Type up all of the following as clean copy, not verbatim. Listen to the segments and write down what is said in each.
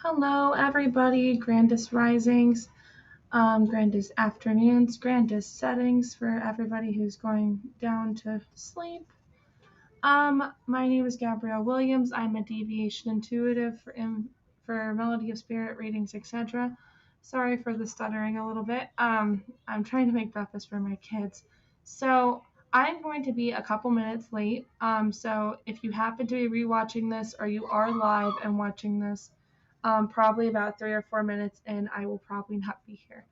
Hello, everybody. Grandest risings, grandest afternoons, grandest settings for everybody who's going down to sleep. My name is Gabrielle Williams. I'm a deviation intuitive for Melody of Spirit readings, etc. Sorry for the stuttering a little bit. I'm trying to make breakfast for my kids, so I'm going to be a couple minutes late. So if you happen to be rewatching this or you are live and watching this, probably about 3 or 4 minutes, and I will probably not be here.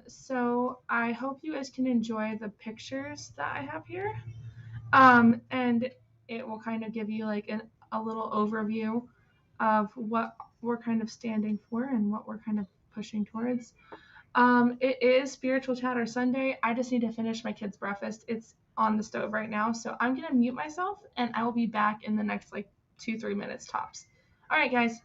So I hope you guys can enjoy the pictures that I have here. And it will kind of give you like a little overview of what we're kind of standing for and what we're kind of pushing towards. It is Spiritual Chatter Sunday. I just need to finish my kids' breakfast. It's on the stove right now, so I'm gonna mute myself and I will be back in the next like 2-3 minutes tops. All right, guys.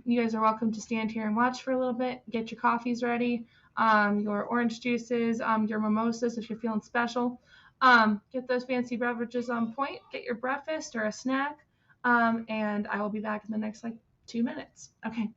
You guys are welcome to stand here and watch for a little bit. Get your coffees ready, your orange juices, your mimosas if you're feeling special. Get those fancy beverages on point. Get your breakfast or a snack, and I will be back in the next like 2 minutes. Okay.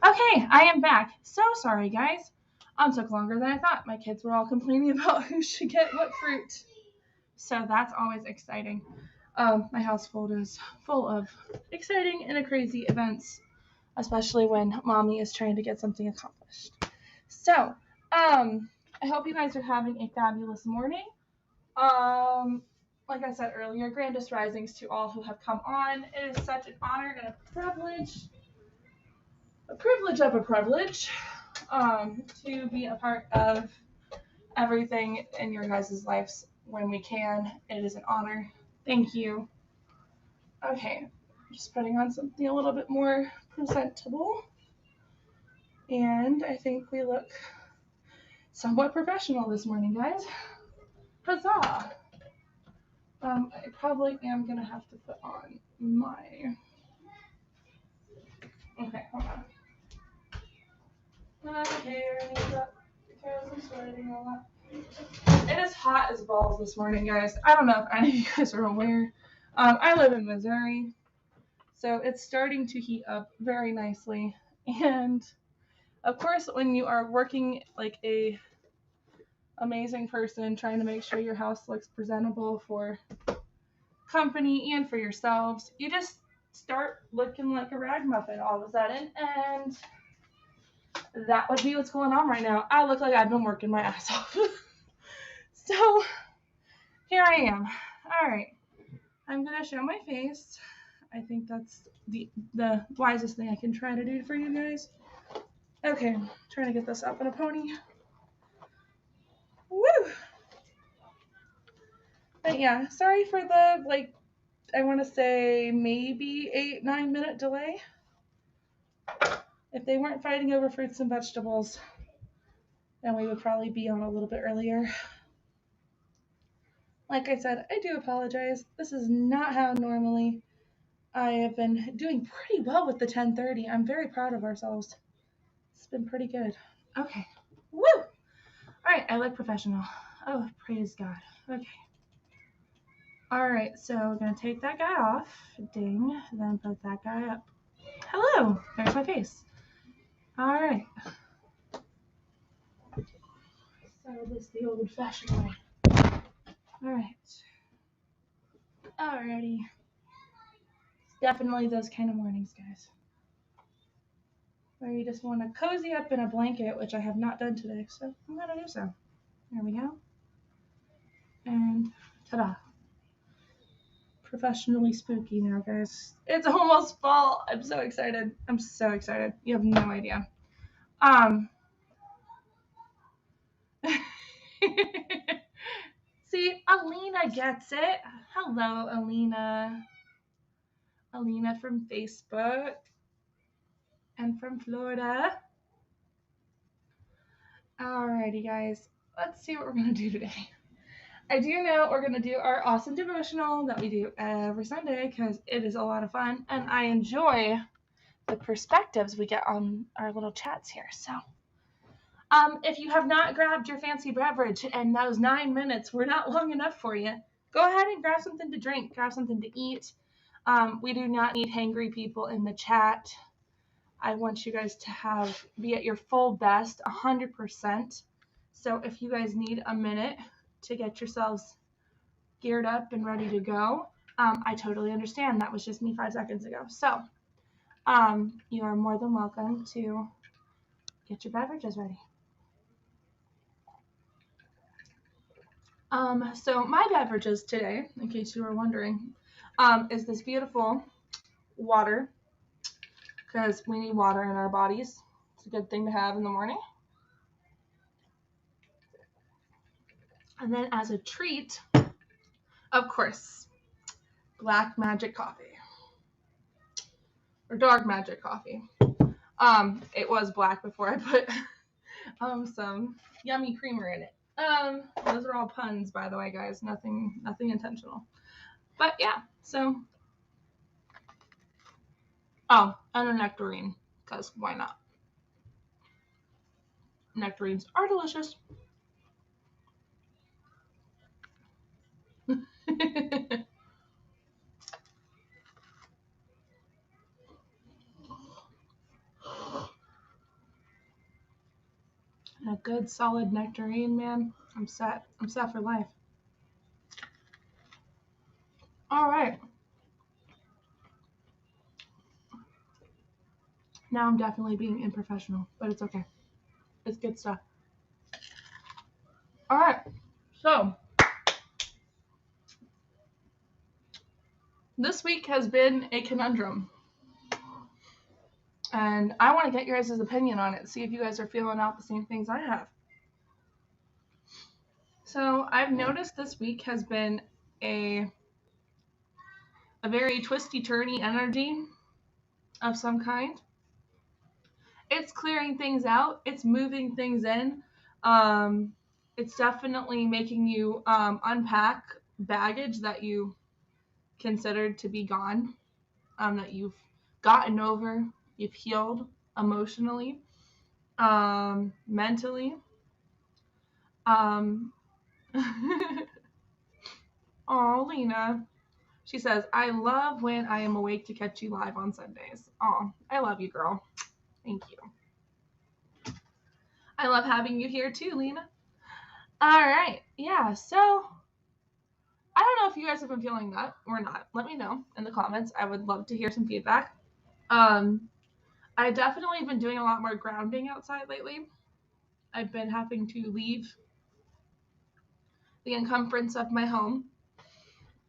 Okay, I am back. So sorry, guys. Took longer than I thought. My kids were all complaining about who should get what fruit. So that's always exciting. My household is full of exciting and crazy events, especially when mommy is trying to get something accomplished. So, I hope you guys are having a fabulous morning. Like I said earlier, grandest risings to all who have come on. It is such an honor and a privilege of a privilege, to be a part of everything in your guys' lives when we can. It is an honor. Thank you. Okay, just putting on something a little bit more presentable. And I think we look somewhat professional this morning, guys. Huzzah! I probably am gonna have to put on my. Okay, hold on. My hair needs up because I'm sweating a lot. It is hot as balls this morning, guys. I don't know if any of you guys are aware. I live in Missouri, so it's starting to heat up very nicely. And of course, when you are working like a amazing person, trying to make sure your house looks presentable for company and for yourselves, you just start looking like a ragamuffin all of a sudden, and that would be what's going on right now. I look like I've been working my ass off. So here I am. All right, I'm gonna show my face. I think that's the wisest thing I can try to do for you guys. Okay, trying to get this up in a pony. Woo! But yeah, sorry for the I want to say maybe 8-9 minute delay. If they weren't fighting over fruits and vegetables, then we would probably be on a little bit earlier. Like I said, I do apologize. This is not how normally I have been doing pretty well with the 10:30. I'm very proud of ourselves. It's been pretty good. Okay. Woo! All right, I look professional. Oh, praise God. Okay. All right, so we're going to take that guy off. Ding. Then put that guy up. Hello. There's my face. All right. Settle this the old-fashioned way. All right. Alrighty. Definitely those kind of mornings, guys, where you just want to cozy up in a blanket, which I have not done today, so I'm going to do so. There we go. And ta-da. Professionally spooky now, guys. It's almost fall. I'm so excited. I'm so excited. You have no idea. See, Alina gets it. Hello, Alina. Alina from Facebook and from Florida. Alrighty, guys. Let's see what we're going to do today. I do know we're going to do our awesome devotional that we do every Sunday because it is a lot of fun, and I enjoy the perspectives we get on our little chats here. So, if you have not grabbed your fancy beverage and those 9 minutes were not long enough for you, go ahead and grab something to drink, grab something to eat. We do not need hangry people in the chat. I want you guys to be at your full best, 100%. So if you guys need a minute to get yourselves geared up and ready to go, I totally understand. That was just me 5 seconds ago. So you are more than welcome to get your beverages ready. So my beverages today, in case you were wondering, is this beautiful water, because we need water in our bodies. It's a good thing to have in the morning. And then as a treat, of course, black magic coffee. Or dark magic coffee. It was black before I put some yummy creamer in it. Those are all puns, by the way, guys. Nothing intentional. But yeah, so. Oh, and a nectarine, because why not? Nectarines are delicious. A good solid nectarine, man. I'm set. I'm set for life. All right. Now I'm definitely being unprofessional, but it's okay. It's good stuff. All right. So this week has been a conundrum. And I want to get your guys' opinion on it, see if you guys are feeling out the same things I have. So I've noticed this week has been a very twisty-turny energy of some kind. It's clearing things out. It's moving things in. It's definitely making you unpack baggage that you considered to be gone, that you've gotten over, you've healed emotionally, mentally. Oh, Lena. She says, I love when I am awake to catch you live on Sundays. Oh, I love you, girl. Thank you. I love having you here too, Lena. All right. Yeah, so I don't know if you guys have been feeling that or not. Let me know in the comments. I would love to hear some feedback. I definitely been doing a lot more grounding outside lately. I've been having to leave the encumbrance of my home,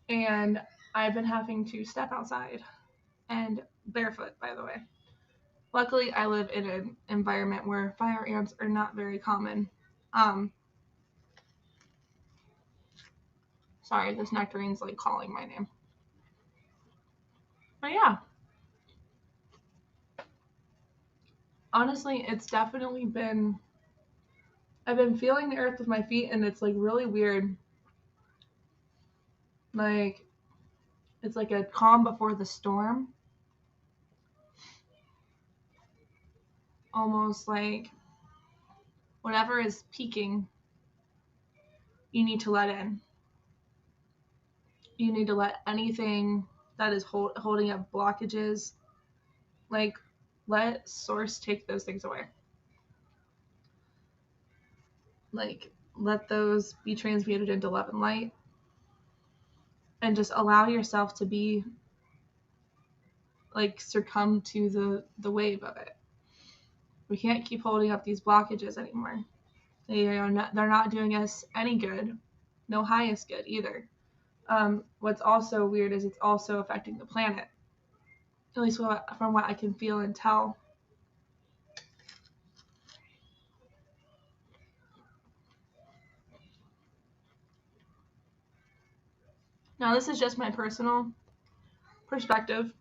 and I've been having to step outside, and barefoot, by the way. Luckily, I live in an environment where fire ants are not very common. Sorry, this nectarine's like calling my name. But yeah. Honestly, it's definitely been, I've been feeling the earth with my feet, and it's like really weird. Like, it's like a calm before the storm. Almost like whatever is peaking, you need to let in. You need to let anything that is holding up blockages, like, let source take those things away. Like, let those be transmuted into love and light, and just allow yourself to be, like, succumb to the wave of it. We can't keep holding up these blockages anymore. They're not doing us any good. No highest good either. What's also weird is it's also affecting the planet. At least from what I can feel and tell. Now, this is just my personal perspective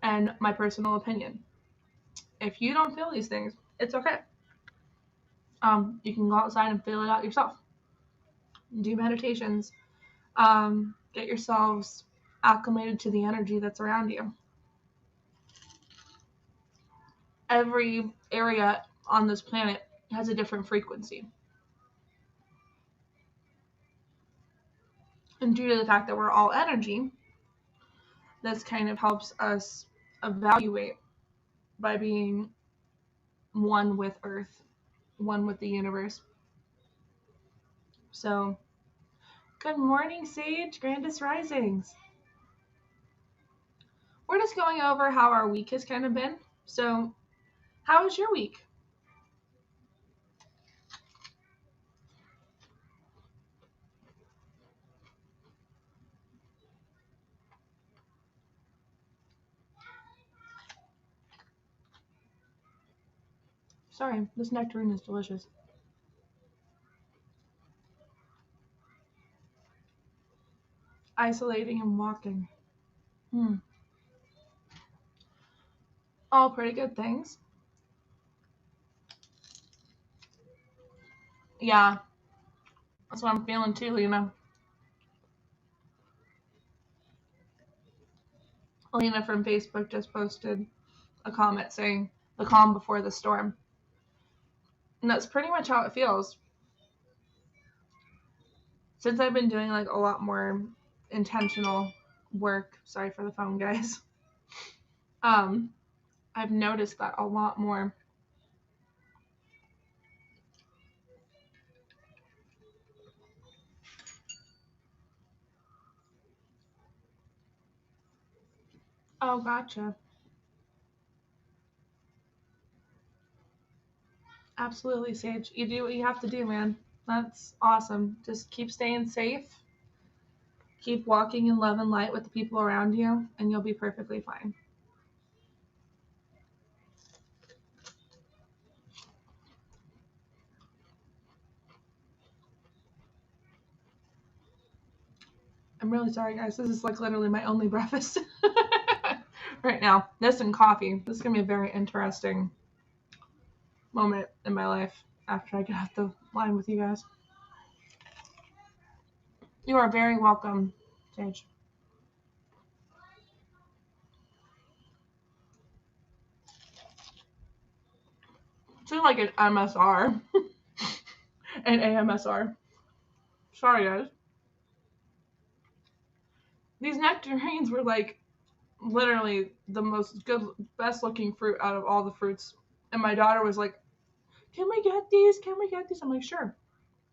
and my personal opinion. If you don't feel these things, it's okay. You can go outside and feel it out yourself. Do meditations. Get yourselves acclimated to the energy that's around you. Every area on this planet has a different frequency. And due to the fact that we're all energy, this kind of helps us evaluate by being one with Earth, one with the universe. So, good morning, Sage, Grandest Risings. We're just going over how our week has kind of been. So, how was your week? Sorry, this nectarine is delicious. Isolating and walking. All pretty good things. Yeah, that's what I'm feeling too, Lena. Lena from Facebook just posted a comment saying, the calm before the storm. And that's pretty much how it feels. Since I've been doing like a lot more intentional work, sorry for the phone, guys. I've noticed that a lot more. Oh, gotcha. Absolutely, Sage. You do what you have to do, man. That's awesome. Just keep staying safe. Keep walking in love and light with the people around you, and you'll be perfectly fine. I'm really sorry, guys. This is like literally my only breakfast right now. This and coffee. This is going to be a very interesting moment in my life after I get off the line with you guys. You are very welcome, Sage. It's like an MSR. An AMSR. Sorry, guys. These nectarines were like literally the best looking fruit out of all the fruits. And my daughter was like, "Can we get these? Can we get these?" I'm like, "Sure."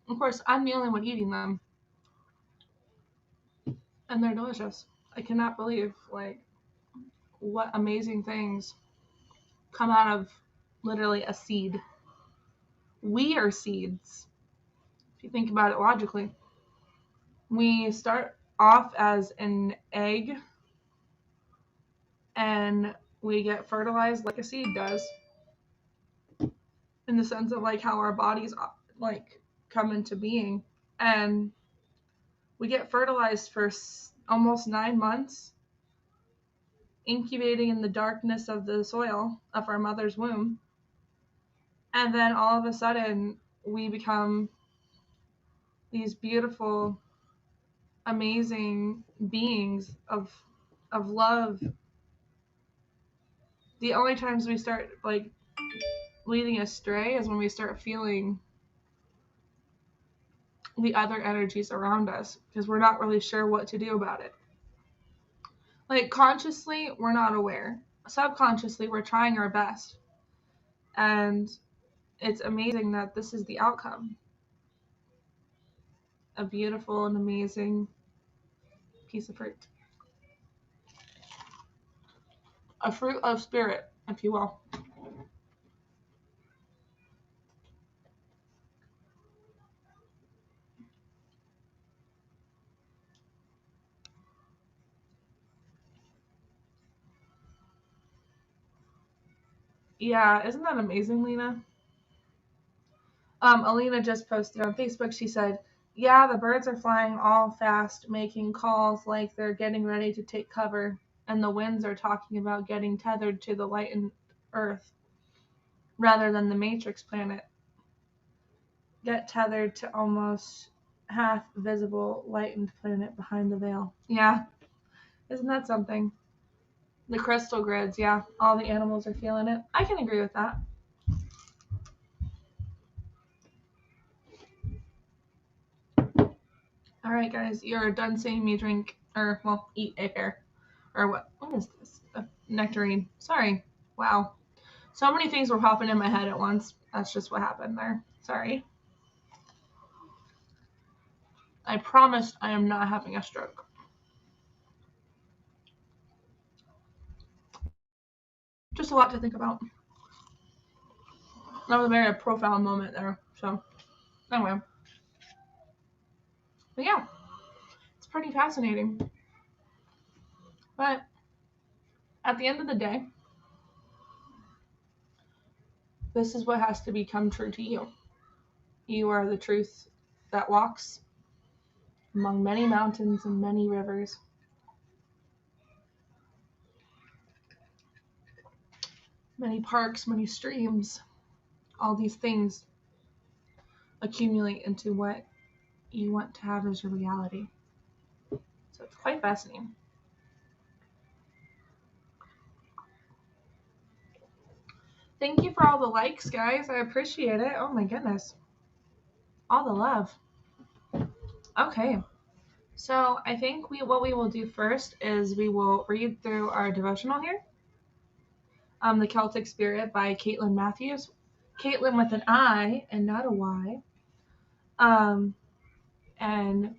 Of course, I'm the only one eating them, and they're delicious. I cannot believe like what amazing things come out of literally a seed. We are seeds. If you think about it logically, we start off as an egg and we get fertilized like a seed does, in the sense of like how our bodies like come into being, and we get fertilized for almost 9 months, incubating in the darkness of the soil of our mother's womb, and then all of a sudden we become these beautiful, amazing beings of love. The only times we start like leading astray is when we start feeling the other energies around us, because we're not really sure what to do about it. Like consciously, we're not aware. Subconsciously, we're trying our best. And it's amazing that this is the outcome. A beautiful and amazing piece of fruit. A fruit of spirit, if you will. Yeah, isn't that amazing, Lena? Alina just posted on Facebook. She said, "Yeah, the birds are flying all fast, making calls like they're getting ready to take cover, and the winds are talking about getting tethered to the lightened Earth rather than the Matrix planet. Get tethered to almost half visible lightened planet behind the veil." Yeah, isn't that something? The crystal grids, yeah, all the animals are feeling it. I can agree with that. All right, guys, you're done seeing me drink, or, well, eat a pear. Or what? What is this? A nectarine. Sorry. Wow. So many things were popping in my head at once. That's just what happened there. Sorry. I promise I am not having a stroke. Just a lot to think about. That was a very profound moment there. So, anyway. But yeah, it's pretty fascinating. But at the end of the day, this is what has to become true to you. You are the truth that walks among many mountains and many rivers, many parks, many streams. All these things accumulate into what you want to have as your reality. So it's quite fascinating. Thank you for all the likes, guys. I appreciate it. Oh my goodness. All the love. Okay. So I think what we will do first is we will read through our devotional here. The Celtic Spirit by Caitlin Matthews. Caitlin with an I and not a Y. And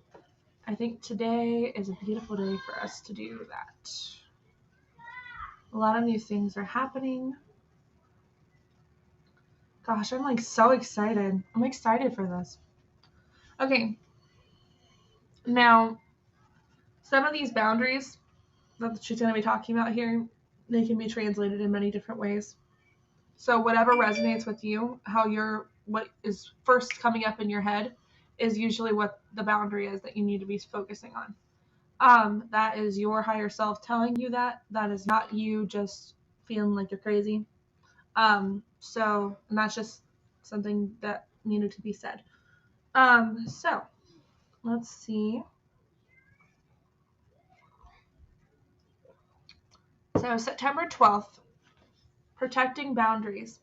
I think today is a beautiful day for us to do that. A lot of new things are happening. Gosh, I'm like so excited. I'm excited for this. Okay. Now, some of these boundaries that she's going to be talking about here, they can be translated in many different ways. So whatever resonates with you, what is first coming up in your head is usually what the boundary is that you need to be focusing on. That is your higher self telling you that. That is not you just feeling like you're crazy. And that's just something that needed to be said. So let's see. So September 12th, protecting boundaries.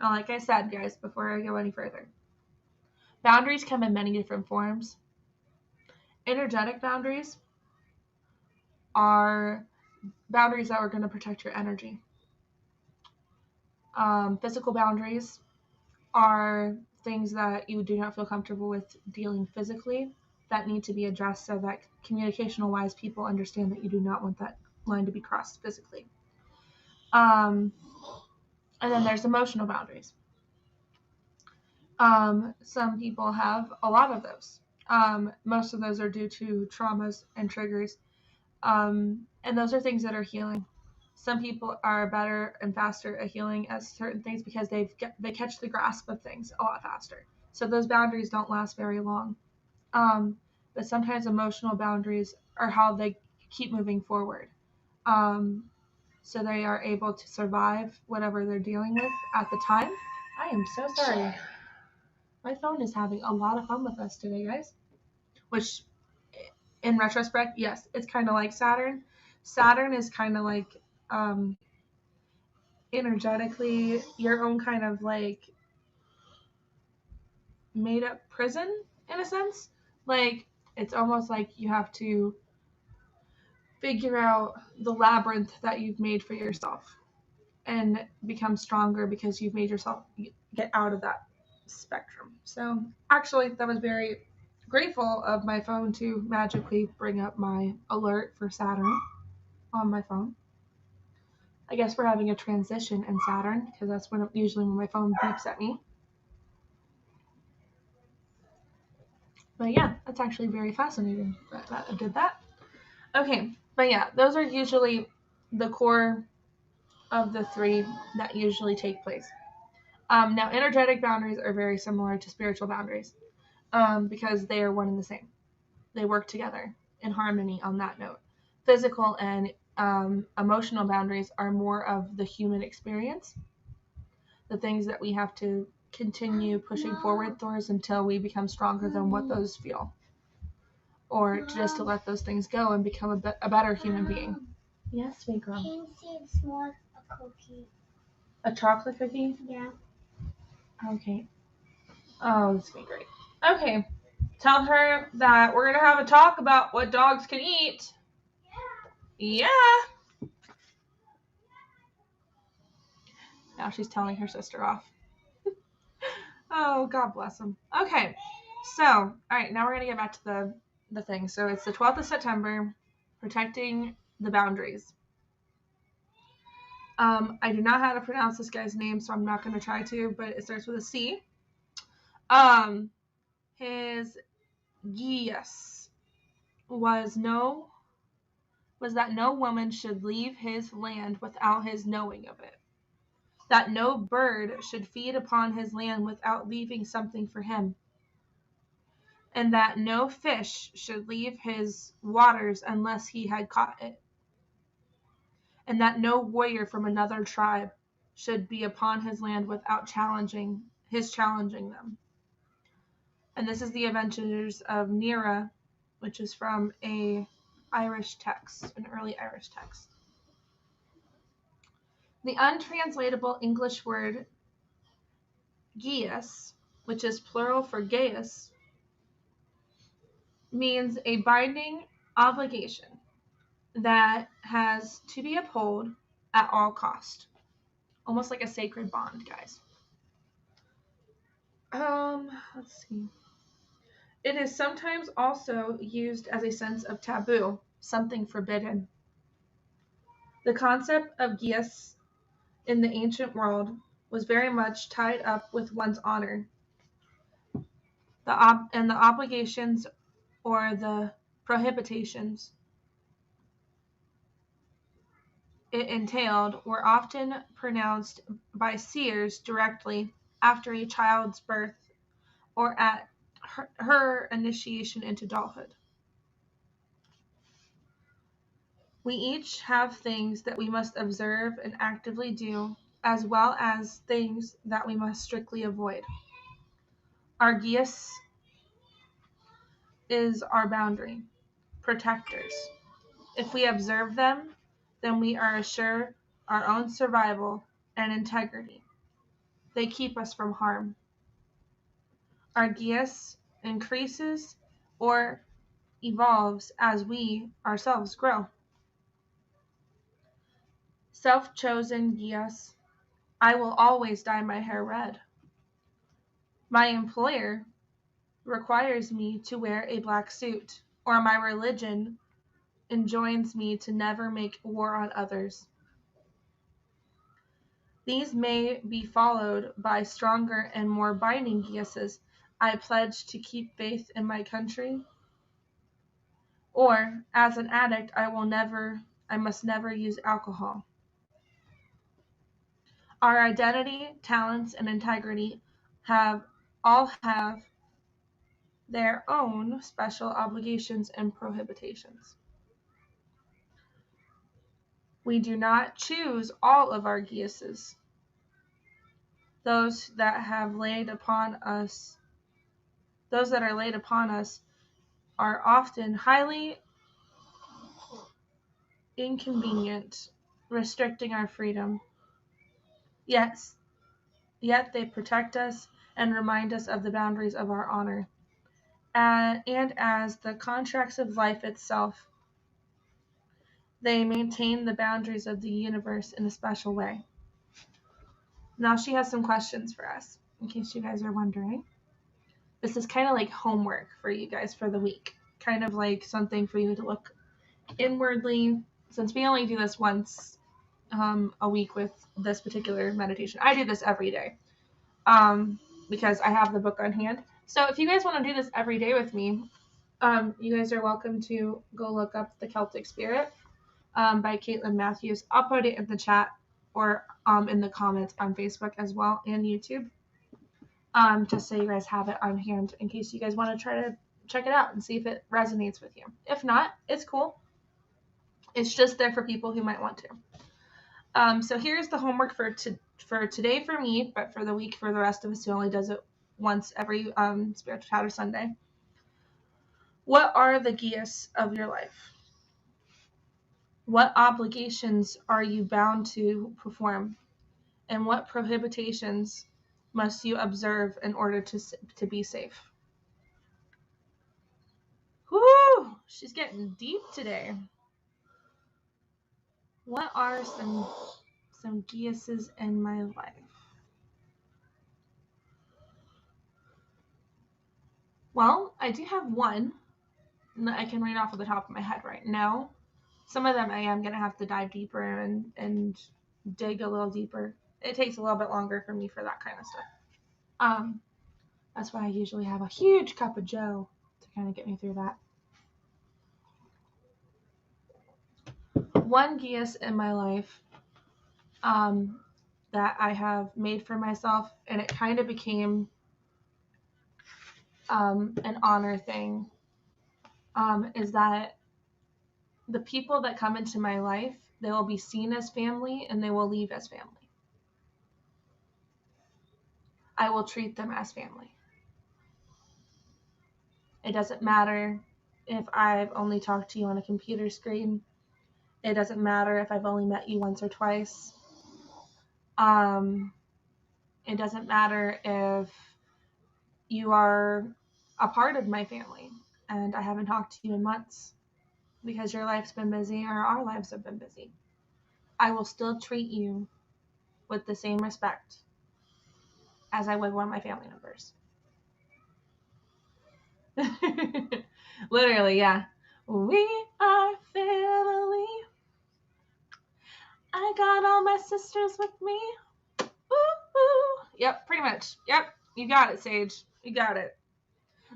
Now, like I said, guys, before I go any further, boundaries come in many different forms. Energetic boundaries are boundaries that are going to protect your energy. Physical boundaries are things that you do not feel comfortable with dealing physically that need to be addressed so that communicational wise people understand that you do not want that line to be crossed physically. And then there's emotional boundaries. Some people have a lot of those. Most of those are due to traumas and triggers. And those are things that are healing. Some people are better and faster at healing at certain things because they catch the grasp of things a lot faster. So those boundaries don't last very long. But sometimes emotional boundaries are how they keep moving forward. So they are able to survive whatever they're dealing with at the time. I am so sorry. My phone is having a lot of fun with us today, guys. Which, in retrospect, yes, it's kind of like Saturn. Saturn is kind of like energetically your own kind of like made up prison in a sense. Like it's almost like you have to figure out the labyrinth that you've made for yourself and become stronger because you've made yourself get out of that spectrum. So actually that was very grateful of my phone to magically bring up my alert for Saturn on my phone. I guess we're having a transition in Saturn because that's usually when my phone beeps at me. But yeah, that's actually very fascinating that I did that. Okay, but yeah, those are usually the core of the three that usually take place. Now, energetic boundaries are very similar to spiritual boundaries because they are one and the same. They work together in harmony on that note. Physical and emotional boundaries are more of the human experience, the things that we have to continue pushing forward towards until we become stronger than what those feel, or just to let those things go and become a better human being. Yes, sweet girl. Can you see a small cookie? A chocolate cookie? Yeah. Okay. Oh, this is going to be great. Okay. Tell her that we're going to have a talk about what dogs can eat. Yeah. Now she's telling her sister off. Oh, God bless them. Okay. So, all right, now we're going to get back to the thing. So it's the 12th of September, protecting the boundaries. I do not know how to pronounce this guy's name, so I'm not going to try to, but it starts with a C. His yes was that no woman should leave his land without his knowing of it. That no bird should feed upon his land without leaving something for him. And that no fish should leave his waters unless he had caught it. And that no warrior from another tribe should be upon his land without challenging them. And this is the Adventures of Nera, which is from an early Irish text. The untranslatable English word geas, which is plural for geas, means a binding obligation that has to be upheld at all cost. Almost like a sacred bond, guys. Let's see. It is sometimes also used as a sense of taboo, something forbidden. The concept of geas in the ancient world was very much tied up with one's honor, and the obligations or the prohibitions it entailed were often pronounced by seers directly after a child's birth or at her initiation into adulthood. We each have things that we must observe and actively do, as well as things that we must strictly avoid. Our geas is our boundary, protectors. If we observe them, then we are assured our own survival and integrity. They keep us from harm. Our geas increases or evolves as we ourselves grow. Self-chosen geas. I will always dye my hair red. My employer requires me to wear a black suit, or my religion enjoins me to never make war on others. These may be followed by stronger and more binding geases. I pledge to keep faith in my country. Or, as an addict, I must never use alcohol. Our identity, talents, and integrity all have their own special obligations and prohibitions. We do not choose all of our geases. Those that are laid upon us are often highly inconvenient, restricting our freedom. Yet they protect us and remind us of the boundaries of our honor. And as the contracts of life itself, they maintain the boundaries of the universe in a special way. Now she has some questions for us, in case you guys are wondering. This is kind of like homework for you guys for the week. Kind of like something for you to look inwardly, since we only do this once a week with this particular meditation. I do this every day because I have the book on hand. So if you guys want to do this every day with me, you guys are welcome to go look up The Celtic Spirit by Caitlin Matthews. I'll put it in the chat or in the comments on Facebook as well and YouTube, just so you guys have it on hand in case you guys want to try to check it out and see if it resonates with you. If not, it's cool. It's just there for people who might want to. So here's the homework for today for me, but for the week for the rest of us who only does it once every Spiritual Chatter Sunday. What are the geas of your life? What obligations are you bound to perform? And what prohibitions must you observe in order to be safe? Whoo! She's getting deep today. What are some geases in my life? Well, I do have one that I can read off of the top of my head right now. Some of them I am going to have to dive deeper and dig a little deeper. It takes a little bit longer for me for that kind of stuff. That's why I usually have a huge cup of Joe to kind of get me through that. One geas in my life that I have made for myself, and it kind of became an honor thing, is that the people that come into my life, they will be seen as family and they will leave as family. I will treat them as family. It doesn't matter if I've only talked to you on a computer screen. It doesn't matter if I've only met you once or twice. It doesn't matter if you are a part of my family and I haven't talked to you in months because your life's been busy or our lives have been busy. I will still treat you with the same respect as I would one of my family members. Literally, yeah. We are family. I got all my sisters with me. Ooh, ooh. Yep, pretty much. Yep, you got it, Sage. You got it.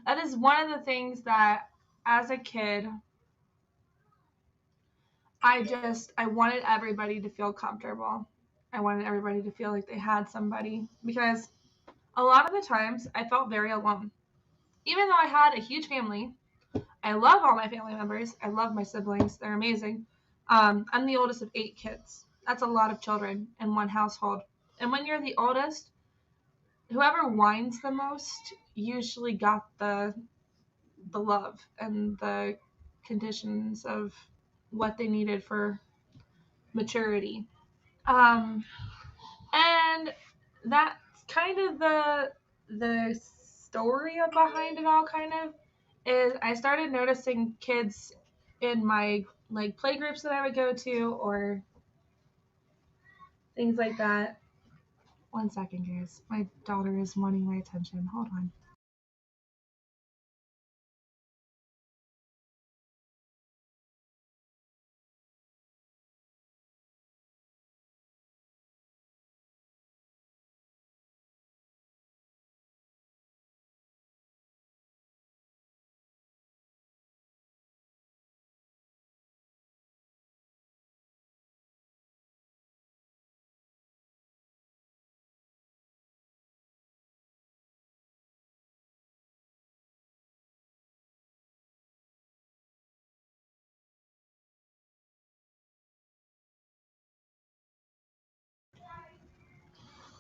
That is one of the things that, as a kid, I wanted everybody to feel comfortable. I wanted everybody to feel like they had somebody, because a lot of the times I felt very alone. Even though I had a huge family, I love all my family members. I love my siblings. They're amazing. I'm the oldest of 8 kids. That's a lot of children in one household. And when you're the oldest, whoever whines the most usually got the love and the conditions of what they needed for maturity. Um, and that's kind of the story behind it all. Kind of is I started noticing kids in my like play groups that I would go to or things like that. One second, guys. My daughter is wanting my attention. Hold on.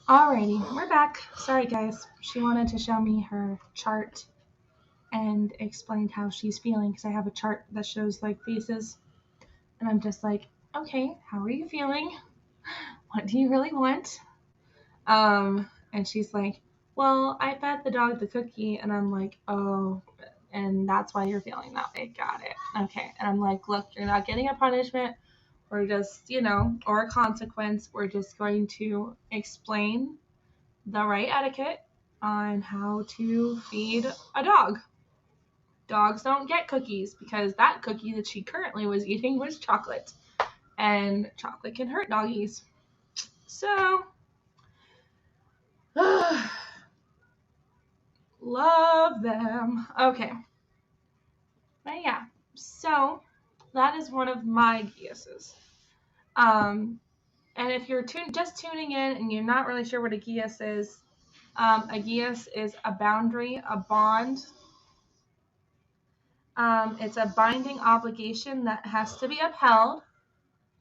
Alrighty, we're back. Sorry, guys. She wanted to show me her chart and explained how she's feeling because I have a chart that shows like faces, and I'm just like, okay, how are you feeling? What do you really want? And she's like, well, I fed the dog the cookie, and I'm like, oh, and that's why you're feeling that way. Got it. Okay. And I'm like, look, you're not getting a punishment or just, or a consequence. We're just going to explain the right etiquette on how to feed a dog. Dogs don't get cookies because that cookie that she currently was eating was chocolate. And chocolate can hurt doggies. So, love them. Okay. But yeah, so that is one of my guesses. And if you're just tuning in and you're not really sure what a geas is, a geas is a boundary, a bond. It's a binding obligation that has to be upheld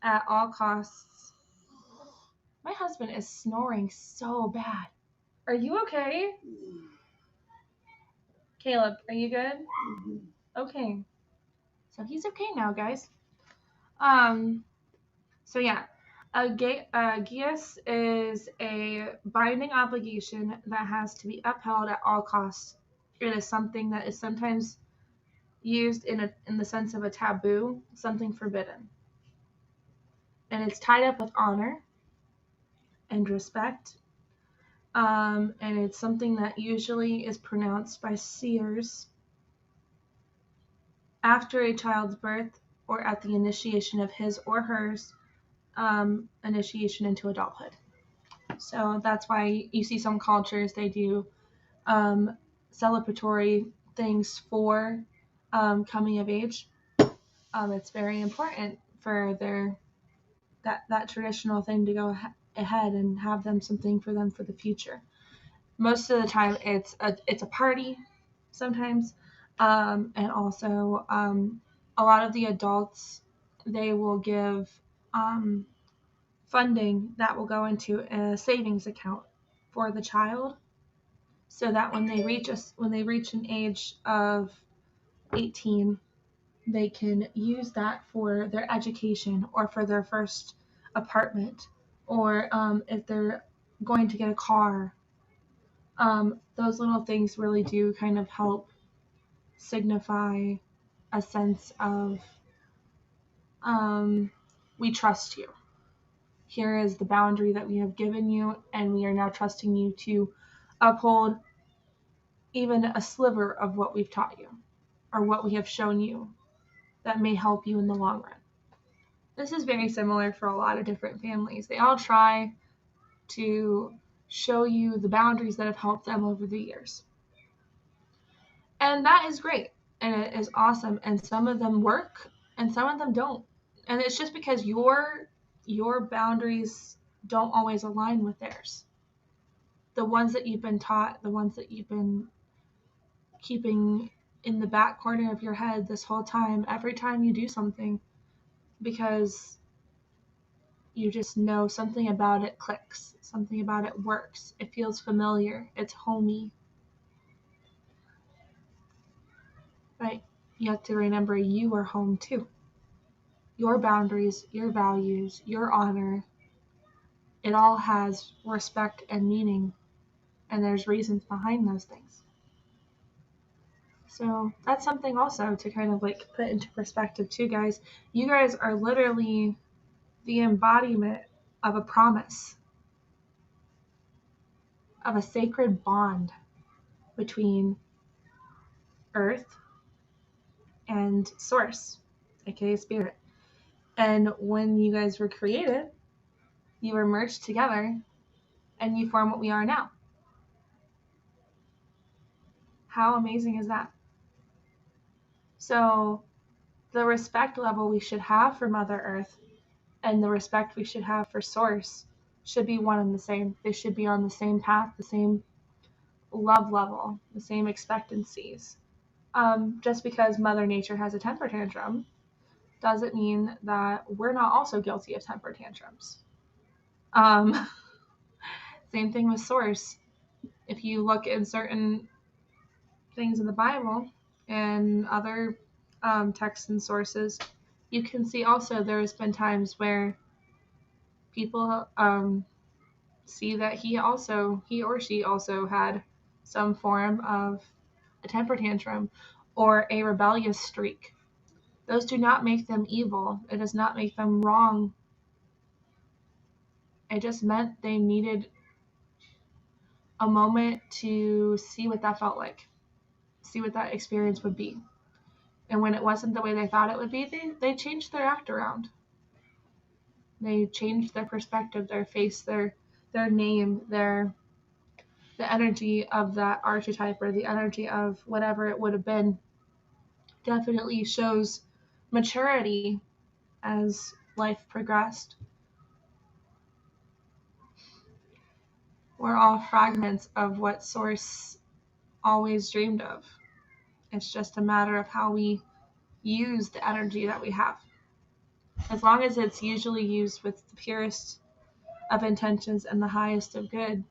at all costs. My husband is snoring so bad. Are you okay? Caleb, are you good? Okay. So he's okay now, guys. So yeah, a GIUS is a binding obligation that has to be upheld at all costs. It is something that is sometimes used in the sense of a taboo, something forbidden. And it's tied up with honor and respect. And it's something that usually is pronounced by seers after a child's birth or at the initiation of his or hers initiation into adulthood. So that's why you see some cultures, they do celebratory things for coming of age. It's very important for that traditional thing to go ahead and have them something for them for the future. Most of the time, it's a party, sometimes, and also a lot of the adults, they will give funding that will go into a savings account for the child, so that when they reach an age of 18, they can use that for their education or for their first apartment, or if they're going to get a car. Those little things really do kind of help signify a sense of we trust you. Here is the boundary that we have given you, and we are now trusting you to uphold even a sliver of what we've taught you or what we have shown you that may help you in the long run. This is very similar for a lot of different families. They all try to show you the boundaries that have helped them over the years. And that is great. And it is awesome. And some of them work and some of them don't. And it's just because your boundaries don't always align with theirs. The ones that you've been taught, the ones that you've been keeping in the back corner of your head this whole time, every time you do something, because you just know something about it clicks, something about it works, it feels familiar, it's homey. But you have to remember you are home too. Your boundaries, your values, your honor, it all has respect and meaning, and there's reasons behind those things. So that's something also to kind of like put into perspective too, guys. You guys are literally the embodiment of a promise, of a sacred bond between Earth and Source, aka Spirit. And when you guys were created, you were merged together and you form what we are now. How amazing is that? So the respect level we should have for Mother Earth and the respect we should have for Source should be one and the same. They should be on the same path, the same love level, the same expectancies. Just because Mother Nature has a temper tantrum doesn't mean that we're not also guilty of temper tantrums. Same thing with Source. If you look in certain things in the Bible and other texts and sources, you can see also there's been times where people see that he or she also had some form of a temper tantrum or a rebellious streak. Those do not make them evil. It does not make them wrong. It just meant they needed a moment to see what that felt like, see what that experience would be. And when it wasn't the way they thought it would be, they changed their act around. They changed their perspective, their face, their name, the energy of that archetype or the energy of whatever it would have been definitely shows maturity as life progressed. We're all fragments of what Source always dreamed of. It's just a matter of how we use the energy that we have. As long as it's usually used with the purest of intentions and the highest of good,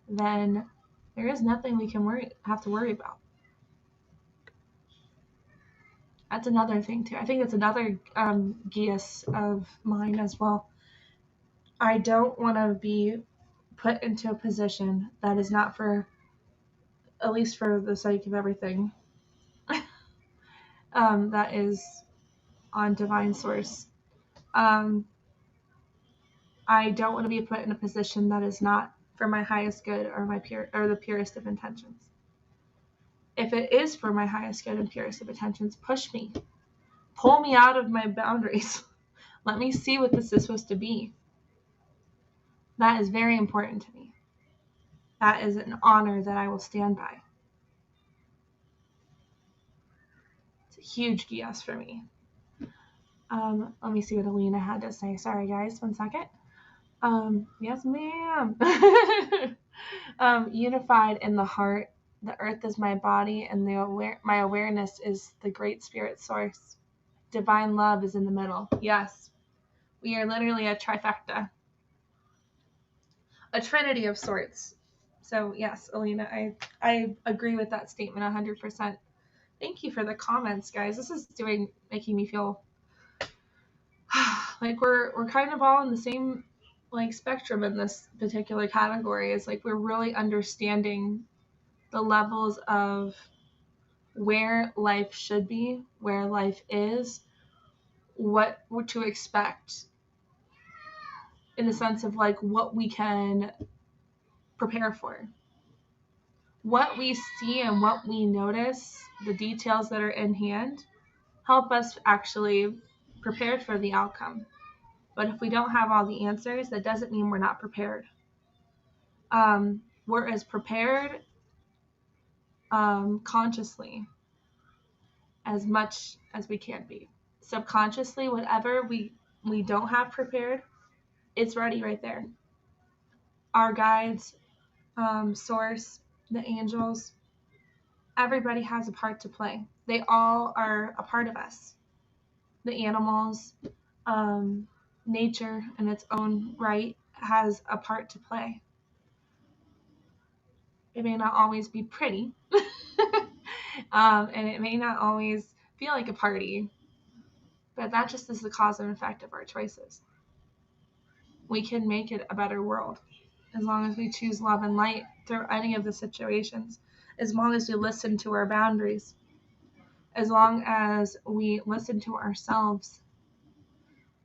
then there is nothing we can have to worry about. That's another thing too. I think that's another geas of mine as well. I don't want to be put into a position that is not for, at least for the sake of everything, that is on Divine Source. I don't want to be put in a position that is not for my highest good or the purest of intentions. If it is for my highest good and purest of intentions, push me. Pull me out of my boundaries. Let me see what this is supposed to be. That is very important to me. That is an honor that I will stand by. It's a huge yes for me. Let me see what Alina had to say. Sorry, guys. 1 second. Yes, ma'am. Unified in the heart. The earth is my body, and my awareness is the great spirit source. Divine love is in the middle. Yes. We are literally a trifecta. A trinity of sorts. So yes, Alina, I agree with that statement 100%. Thank you for the comments, guys. This is making me feel like we're kind of all in the same like spectrum in this particular category. It's like we're really understanding the levels of where life should be, where life is, what to expect in the sense of like what we can prepare for. What we see and what we notice, the details that are in hand, help us actually prepared for the outcome. But if we don't have all the answers, that doesn't mean we're not prepared. We're as prepared consciously as much as we can be. Subconsciously, whatever we don't have prepared, it's ready right there. Our guides, source, the angels, everybody has a part to play. They all are a part of us. The animals, nature in its own right has a part to play. It may not always be pretty, and it may not always feel like a party, but that just is the cause and effect of our choices. We can make it a better world as long as we choose love and light through any of the situations, as long as we listen to our boundaries, as long as we listen to ourselves.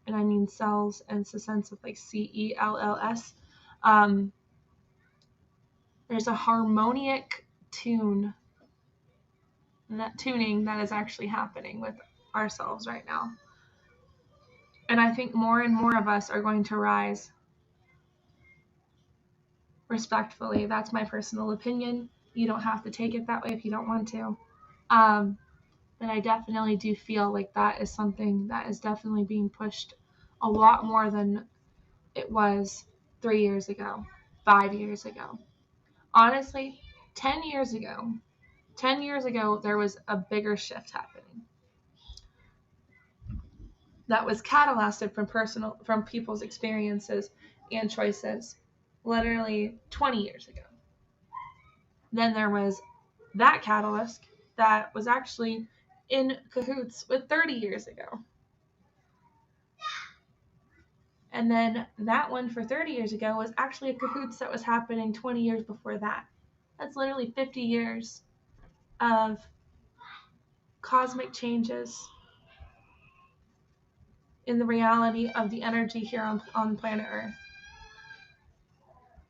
And I mean cells in the sense of like CELLS. There's a harmonic tuning that is actually happening with ourselves right now. And I think more and more of us are going to rise. Respectfully, that's my personal opinion. You don't have to take it that way if you don't want to. But I definitely do feel like that is something that is definitely being pushed a lot more than it was 3 years ago, 5 years ago. Honestly, 10 years ago, there was a bigger shift happening. That was catalyzed from people's experiences and choices literally 20 years ago. Then there was that catalyst that was actually in cahoots with 30 years ago. And then that one for 30 years ago was actually a cahoots that was happening 20 years before that. That's literally 50 years of cosmic changes in the reality of the energy here on planet Earth.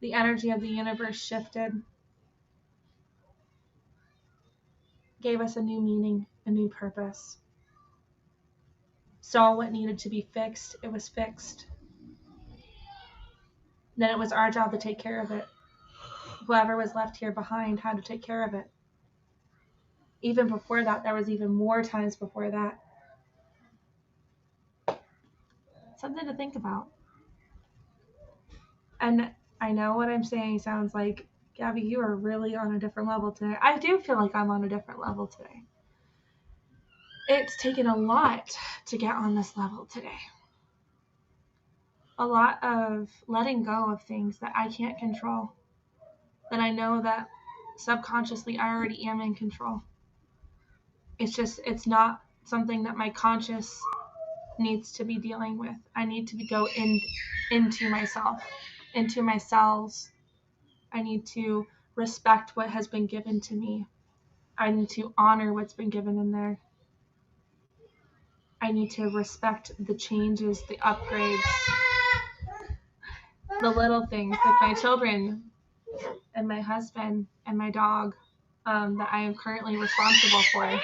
The energy of the universe shifted, gave us a new meaning, a new purpose. Saw what needed to be fixed, it was fixed. Then it was our job to take care of it. Whoever was left here behind had to take care of it. Even before that, there was even more times before that. Something to think about. And I know what I'm saying sounds like, Gabby, you are really on a different level today. I do feel like I'm on a different level today. It's taken a lot to get on this level today. A lot of letting go of things that I can't control, that I know that subconsciously I already am in control. It's not something that my conscious needs to be dealing with. I need to go into myself, into my cells. I need to respect what has been given to me. I need to honor what's been given in there. I need to respect the changes, the upgrades, the little things, like my children and my husband and my dog that I am currently responsible for.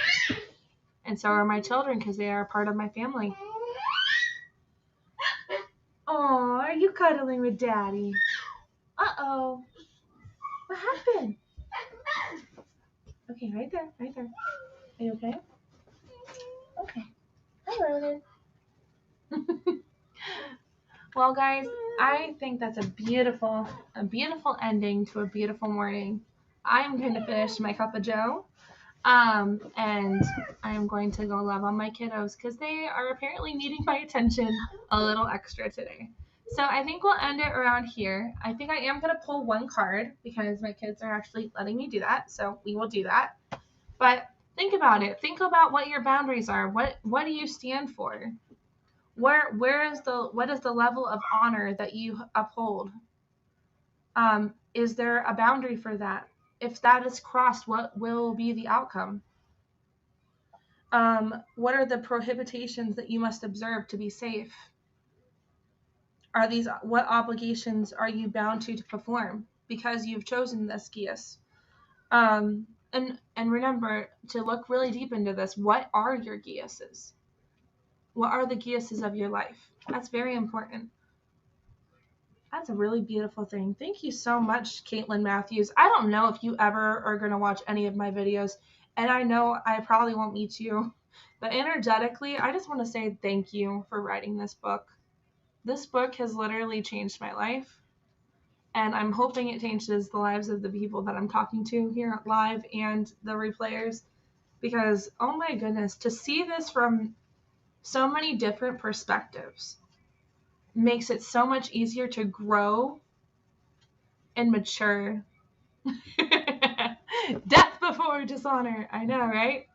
And so are my children because they are a part of my family. Oh, are you cuddling with Daddy? Uh-oh. What happened? Okay, right there. Are you okay? Okay. Hi, Ronan. Well, guys, I think that's a beautiful ending to a beautiful morning. I'm going to finish my cup of joe. And I am going to go love on my kiddos because they are apparently needing my attention a little extra today. So I think we'll end it around here. I think I am going to pull one card because my kids are actually letting me do that. So we will do that. But think about it. Think about what your boundaries are. What do you stand for? What is the level of honor that you uphold? Is there a boundary for that? If that is crossed, what will be the outcome? What are the prohibitions that you must observe to be safe? What obligations are you bound to perform because you've chosen this geas? And remember to look really deep into this. What are your geases? What are the Giuses of your life? That's very important. That's a really beautiful thing. Thank you so much, Caitlin Matthews. I don't know if you ever are going to watch any of my videos, and I know I probably won't meet you, but energetically, I just want to say thank you for writing this book. This book has literally changed my life, and I'm hoping it changes the lives of the people that I'm talking to here live and the replayers, because, oh my goodness, to see this from so many different perspectives makes it so much easier to grow and mature. Death before dishonor. I know, right?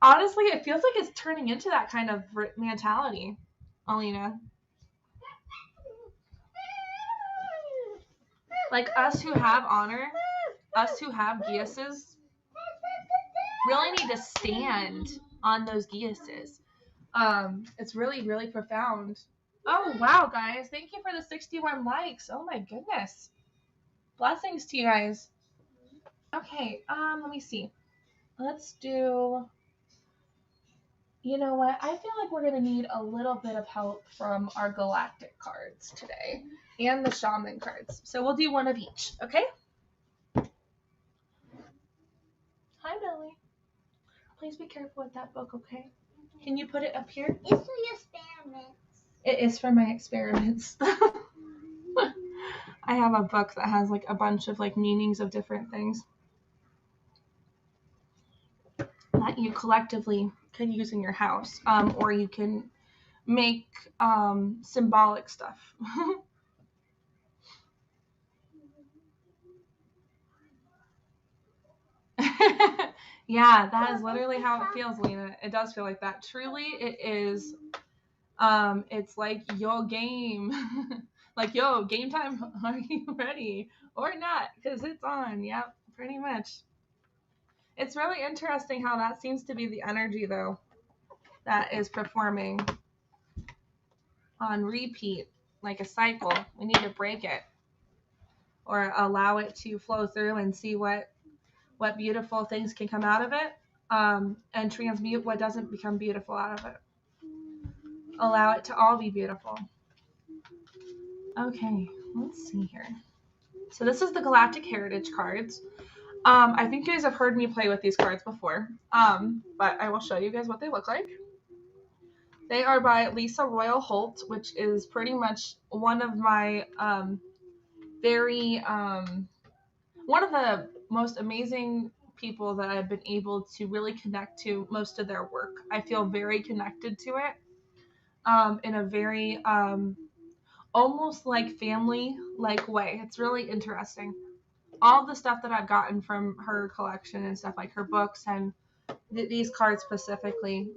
Honestly, it feels like it's turning into that kind of mentality, Alina. Like us who have honor, us who have Giuses, really need to stand on those Giuses. It's really, really profound. Oh, wow, guys. Thank you for the 61 likes. Oh, my goodness. Blessings to you guys. Okay, let me see. Let's do... You know what? I feel like we're going to need a little bit of help from our galactic cards today and the shaman cards. So we'll do one of each, okay? Hi, Billy. Please be careful with that book, okay? Can you put it up here? It's for your experiments. It is for my experiments. I have a book that has like a bunch of like meanings of different things that you collectively can use in your house, or you can make symbolic stuff. Yeah, that is literally how it feels, Lena. It does feel like that. Truly, it is. It's like your game. Like, yo, game time. Are you ready or not? Because it's on. Yep, pretty much. It's really interesting how that seems to be the energy, though, that is performing on repeat, like a cycle. We need to break it or allow it to flow through and see what beautiful things can come out of it, and transmute what doesn't become beautiful out of it. Allow it to all be beautiful. Okay, let's see here. So this is the Galactic Heritage cards. I think you guys have heard me play with these cards before, but I will show you guys what they look like. They are by Lisa Royal Holt, which is pretty much one of my one of the most amazing people that I've been able to really connect to most of their work. I feel very connected to it in a very almost like family-like way. It's really interesting. All the stuff that I've gotten from her collection and stuff, like her books and these cards specifically,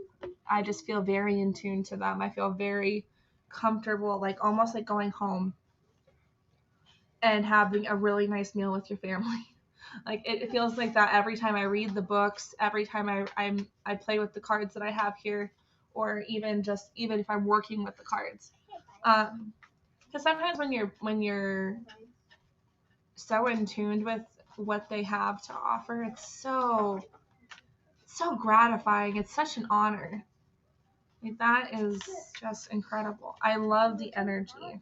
I just feel very in tune to them. I feel very comfortable, like almost like going home and having a really nice meal with your family. Like it feels like that every time I read the books, every time I play with the cards that I have here, or even if I'm working with the cards. Because sometimes when you're so in tune with what they have to offer, it's so gratifying. It's such an honor. Like, that is just incredible. I love the energy.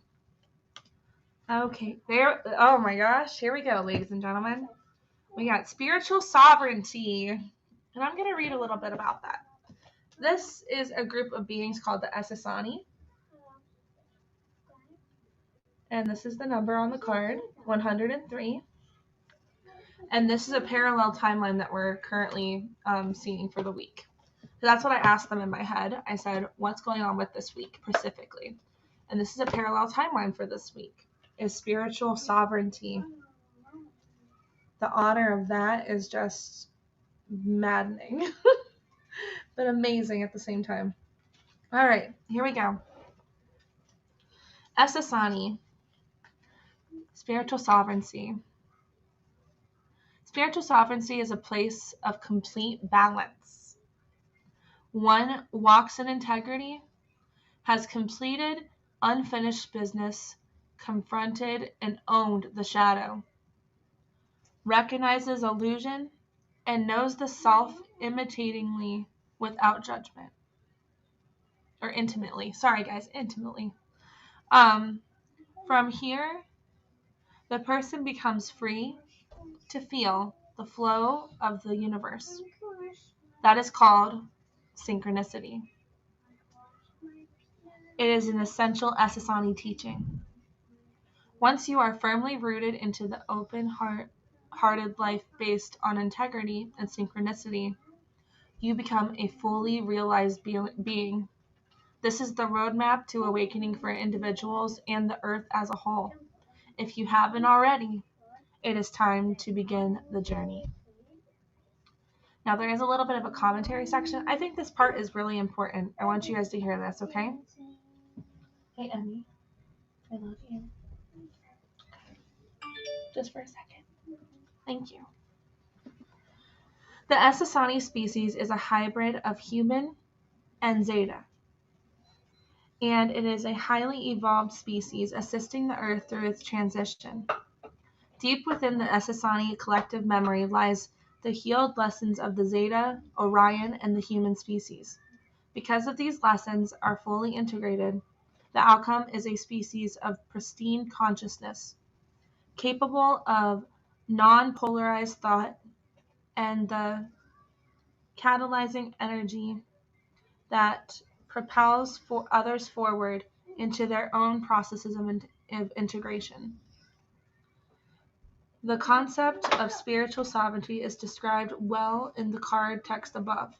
Okay, there. Oh my gosh, here we go, ladies and gentlemen. We got spiritual sovereignty, and I'm going to read a little bit about that. This is a group of beings called the Essassani, and this is the number on the card, 103. And this is a parallel timeline that we're currently seeing for the week. So that's what I asked them in my head. I said, what's going on with this week specifically? And this is a parallel timeline for this week, is spiritual sovereignty. The honor of that is just maddening, but amazing at the same time. All right, here we go. Essassani, spiritual sovereignty. Spiritual sovereignty is a place of complete balance. One walks in integrity, has completed unfinished business, confronted and owned the shadow, recognizes illusion, and knows the self imitatingly without judgment. or intimately. Sorry, guys, intimately. From here, the person becomes free to feel the flow of the universe. That is called synchronicity. It is an essential Essassani teaching. Once you are firmly rooted into the open-hearted life based on integrity and synchronicity, you become a fully realized being. This is the roadmap to awakening for individuals and the earth as a whole. If you haven't already, it is time to begin the journey. Now, there is a little bit of a commentary section. I think this part is really important. I want you guys to hear this, okay? Hey, Emmy. I love you. Just for a second. Thank you. The Essassani species is a hybrid of human and Zeta, and it is a highly evolved species assisting the Earth through its transition. Deep within the Essassani collective memory lies the healed lessons of the Zeta, Orion, and the human species. Because of these lessons are fully integrated, the outcome is a species of pristine consciousness, capable of non-polarized thought and the catalyzing energy that propels others forward into their own processes of integration. The concept of spiritual sovereignty is described well in the card text above,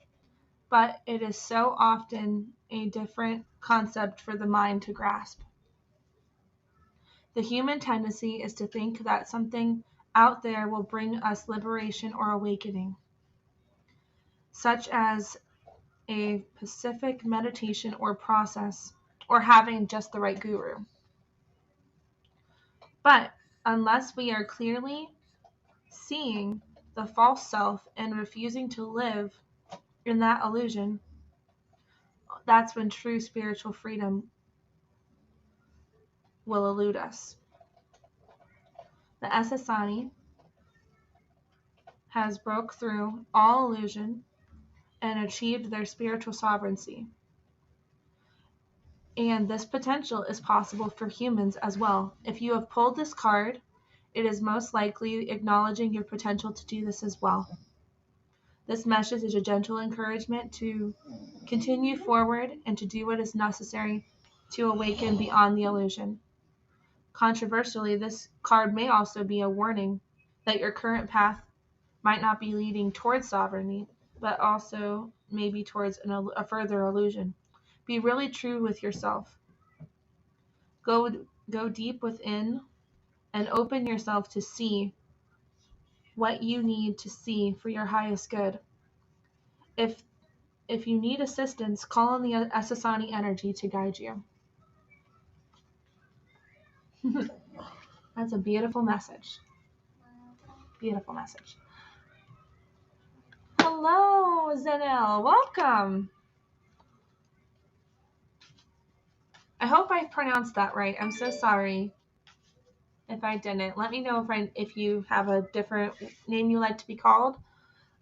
but it is so often a different concept for the mind to grasp. The human tendency is to think that something out there will bring us liberation or awakening, such as a specific meditation or process, or having just the right guru. But unless we are clearly seeing the false self and refusing to live in that illusion, that's when true spiritual freedom will elude us. The Essassani has broke through all illusion and achieved their spiritual sovereignty. And this potential is possible for humans as well. If you have pulled this card, it is most likely acknowledging your potential to do this as well. This message is a gentle encouragement to continue forward and to do what is necessary to awaken beyond the illusion. Controversially, this card may also be a warning that your current path might not be leading towards sovereignty, but also maybe towards a further illusion. Be really true with yourself. Go deep within and open yourself to see what you need to see for your highest good. If you need assistance, call on the Essassani energy to guide you. That's a beautiful message. Beautiful message. Hello, Zenel. Welcome. I hope I pronounced that right. I'm so sorry if I didn't. Let me know if you have a different name you like to be called.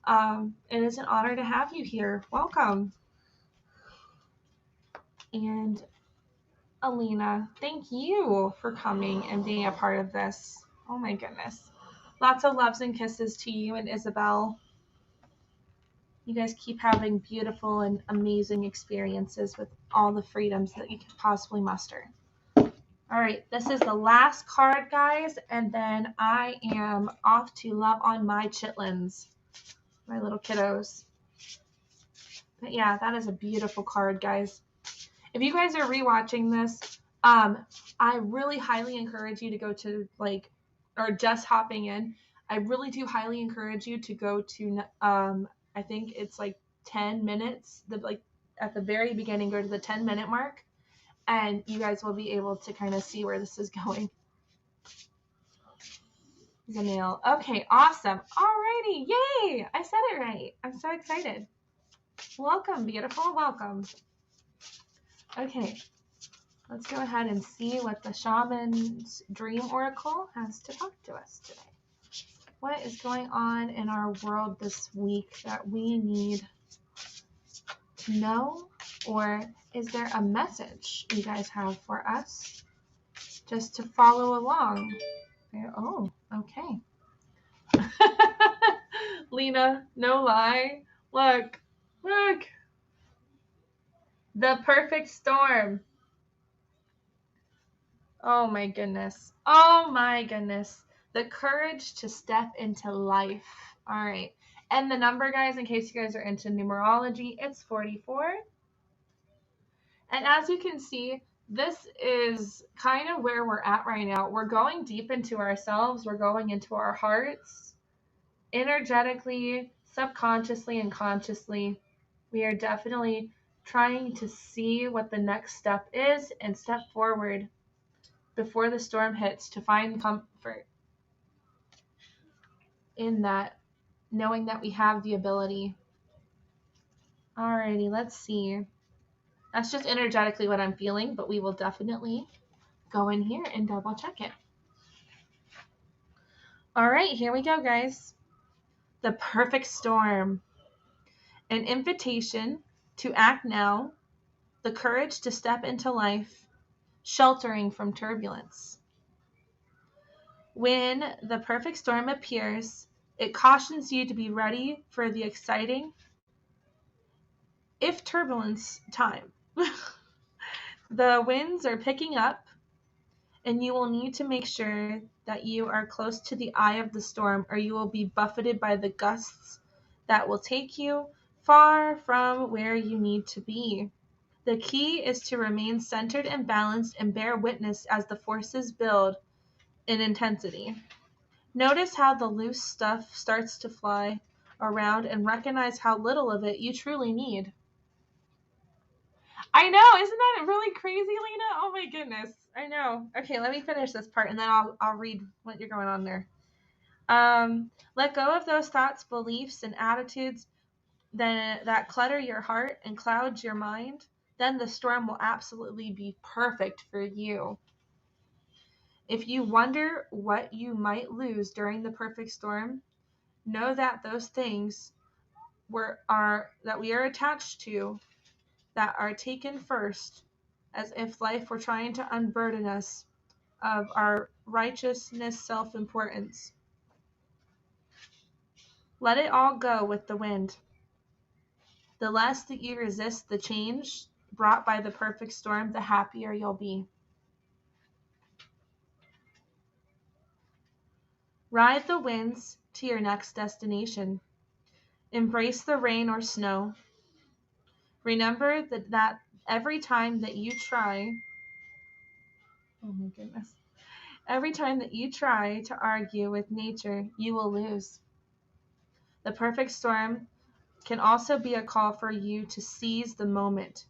It is an honor to have you here. Welcome. And Alina, thank you for coming and being a part of this. Oh my goodness. Lots of loves and kisses to you and Isabel. You guys keep having beautiful and amazing experiences with all the freedoms that you could possibly muster. All right, this is the last card, guys, and then I am off to love on my chitlins, my little kiddos. But yeah, that is a beautiful card, guys. If you guys are rewatching this, I really highly encourage you to go to or just hopping in. I really do highly encourage you to go to I think it's 10 minutes. At the very beginning, go to the 10-minute mark, and you guys will be able to kind of see where this is going. Zamil. Okay, awesome. Alrighty, yay! I said it right. I'm so excited. Welcome, beautiful. Welcome. Okay, let's go ahead and see what the Shaman's Dream Oracle has to talk to us today. What is going on in our world this week that we need to know, or is there a message you guys have for us just to follow along? Oh, okay. Lena, no lie. Look. The perfect storm. Oh my goodness. The courage to step into life. All right. And the number, guys, in case you guys are into numerology, it's 44. And as you can see, this is kind of where we're at right now. We're going deep into ourselves. We're going into our hearts, energetically, subconsciously, and consciously. We are definitely trying to see what the next step is and step forward before the storm hits to find comfort in that, knowing that we have the ability. Alrighty, let's see. That's just energetically what I'm feeling, but we will definitely go in here and double check it. All right, here we go, guys. The perfect storm. An invitation to act now, the courage to step into life, sheltering from turbulence. When the perfect storm appears, it cautions you to be ready for the exciting, if turbulence, time. The winds are picking up, and you will need to make sure that you are close to the eye of the storm, or you will be buffeted by the gusts that will take you far from where you need to be. The key is to remain centered and balanced and bear witness as the forces build in intensity. Notice how the loose stuff starts to fly around and recognize how little of it you truly need. I know, isn't that really crazy, Lena? Oh my goodness, I know. Okay, let me finish this part and then I'll read what you're going on there. Let go of those thoughts, beliefs, and attitudes that clutter your heart and cloud your mind. Then the storm will absolutely be perfect for you. If you wonder what you might lose during the perfect storm, know that those things that we are attached to, that are taken first, as if life were trying to unburden us of our righteousness, self-importance. Let it all go with the wind. The less that you resist the change brought by the perfect storm, the happier you'll be. Ride the winds to your next destination. Embrace the rain or snow. Remember that every time that you try, every time that you try to argue with nature, you will lose. The perfect storm can also be a call for you to seize the moment.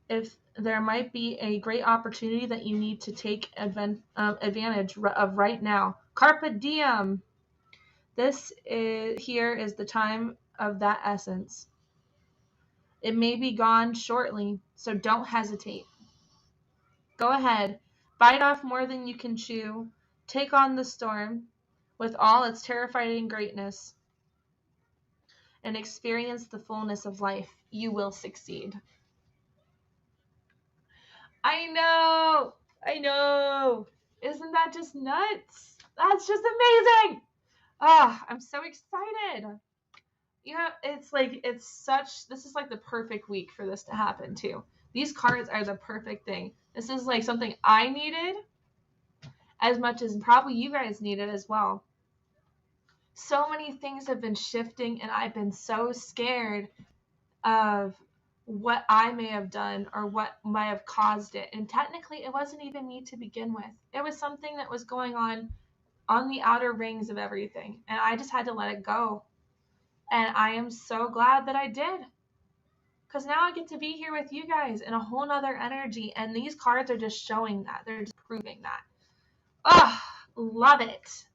If there might be a great opportunity that you need to take advantage of right now. Carpe diem. Here is the time of that essence. It may be gone shortly, so don't hesitate. Go ahead, bite off more than you can chew. Take on the storm with all its terrifying greatness and experience the fullness of life. You will succeed. I know. Isn't that just nuts? That's just amazing. I'm so excited. This is like the perfect week for this to happen too. These cards are the perfect thing. This is like something I needed as much as probably you guys needed as well. So many things have been shifting and I've been so scared of what I may have done or what might have caused it. And technically it wasn't even me to begin with. It was something that was going on the outer rings of everything. And I just had to let it go. And I am so glad that I did. Because now I get to be here with you guys in a whole nother energy. And these cards are just showing that. They're just proving that. Love it.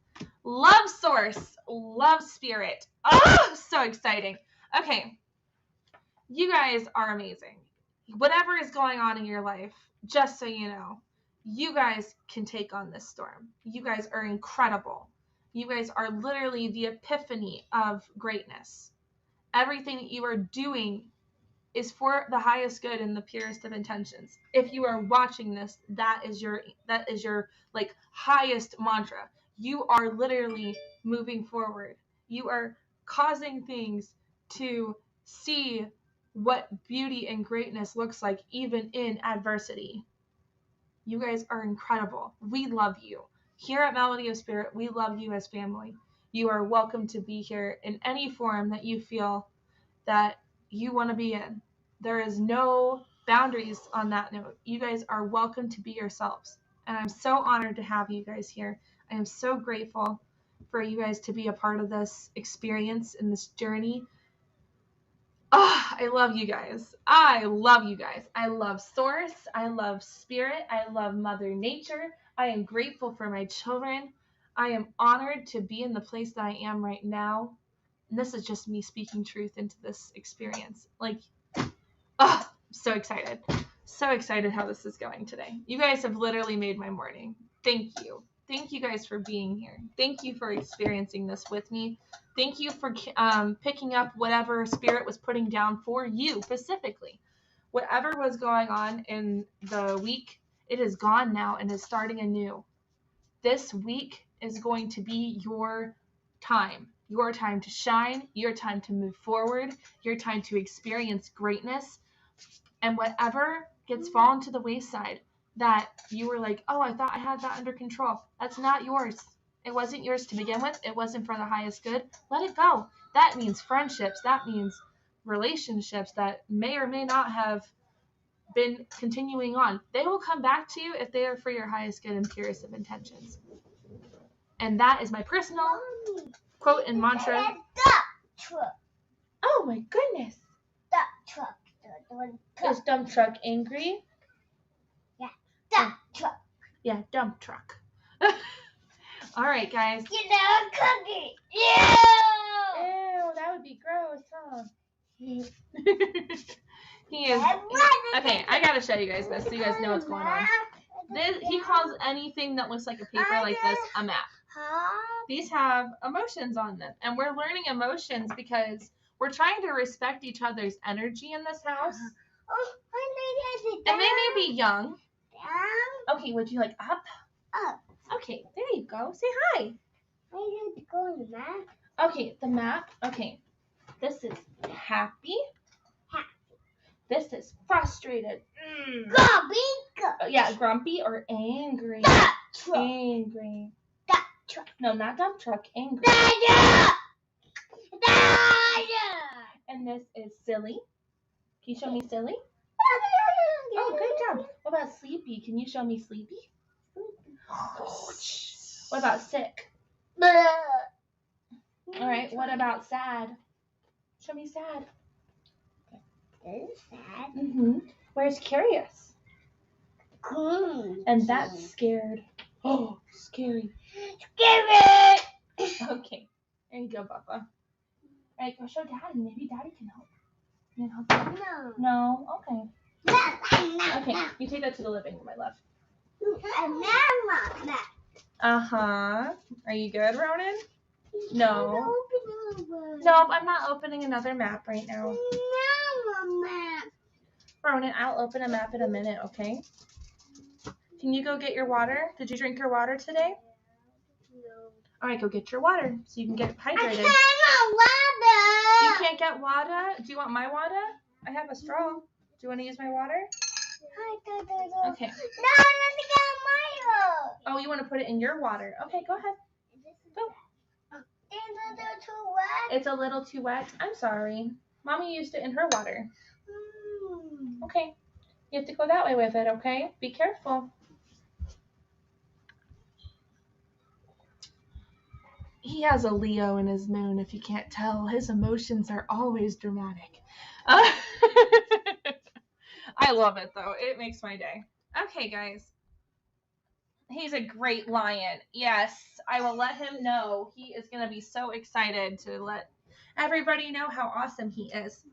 Love source. Love spirit. So exciting. Okay. You guys are amazing. Whatever is going on in your life, just so you know, you guys can take on this storm. You guys are incredible. You guys are literally the epiphany of greatness. Everything that you are doing is for the highest good and the purest of intentions. If you are watching this, that is your like highest mantra. You are literally moving forward. You are causing things to see what beauty and greatness looks like even in adversity. You guys are incredible. We love you. Here at Melody of Spirit, we love you as family. You are welcome to be here in any form that you feel that you want to be in. There is no boundaries on that note. You guys are welcome to be yourselves. And I'm so honored to have you guys here. I am so grateful for you guys to be a part of this experience and this journey. I love you guys. I love you guys. I love Source. I love Spirit. I love Mother Nature. I am grateful for my children. I am honored to be in the place that I am right now. And this is just me speaking truth into this experience. Like, I'm so excited. So excited how this is going today. You guys have literally made my morning. Thank you. Thank you guys for being here. Thank you for experiencing this with me. Thank you for picking up whatever Spirit was putting down for you specifically. Whatever was going on in the week, it is gone now and is starting anew. This week is going to be your time to shine, your time to move forward, your time to experience greatness. And whatever gets fallen to the wayside that you were like, oh, I thought I had that under control. That's not yours. It wasn't yours to begin with. It wasn't for the highest good. Let it go. That means friendships. That means relationships that may or may not have been continuing on. They will come back to you if they are for your highest good and purest of intentions. And that is my personal quote and mantra. Oh my goodness. Dump truck. Is dump truck angry? Yeah. Dump truck. Yeah, dump truck. All right, guys. You know, cookie. Ew. Ew, that would be gross, huh? He is. Okay, I gotta show you guys this so you guys know what's going on. He calls anything that looks like a paper like this a map. These have emotions on them, and we're learning emotions because we're trying to respect each other's energy in this house. And they may be young. Okay, would you like up? Up. Okay, there you go. Say hi. I need to go on the map. Okay, the map. Okay, this is happy. This is frustrated. Grumpy. Yeah, grumpy or angry. Dump truck. Angry. Dump truck. No, not dump truck. Angry. And this is silly. Can you show me silly? Oh, good job. What about sleepy? Can you show me sleepy? What about sick? All right. What about sad? Show me sad. This is sad. Where's curious? Cool. And that's scared. Oh, scary. Scary. Okay. There you go, Bubba. All right, go show Daddy. Maybe Daddy can help. You can help you? No. Okay. Okay. You take that to the living room, my love. Uh-huh. Are you good, Ronan? No. Nope, I'm not opening another map right now. Ronan, I'll open a map in a minute, okay? Can you go get your water? Did you drink your water today? No. All right, go get your water so you can get hydrated. I You can't get water? Do you want my water? I have a straw. Do you want to use my water? Okay. No, let me get mine. Oh, you want to put it in your water? Okay, go ahead. Go. It's a little too wet. I'm sorry. Mommy used it in her water. Okay. You have to go that way with it, okay? Be careful. He has a Leo in his moon, if you can't tell. His emotions are always dramatic. I love it, though. It makes my day. Okay, guys. He's a great lion. Yes, I will let him know. He is going to be so excited to let everybody know how awesome he is.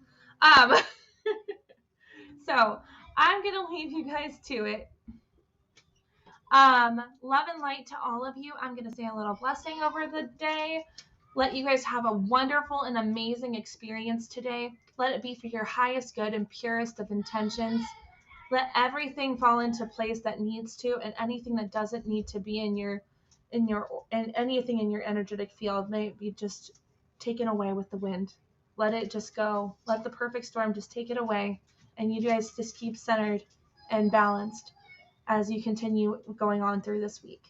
So, I'm going to leave you guys to it. Love and light to all of you. I'm going to say a little blessing over the day. Let you guys have a wonderful and amazing experience today. Let it be for your highest good and purest of intentions. Let everything fall into place that needs to, and anything that doesn't need to be and anything in your energetic field may be just taken away with the wind. Let it just go. Let the perfect storm just take it away, and you guys just keep centered and balanced as you continue going on through this week.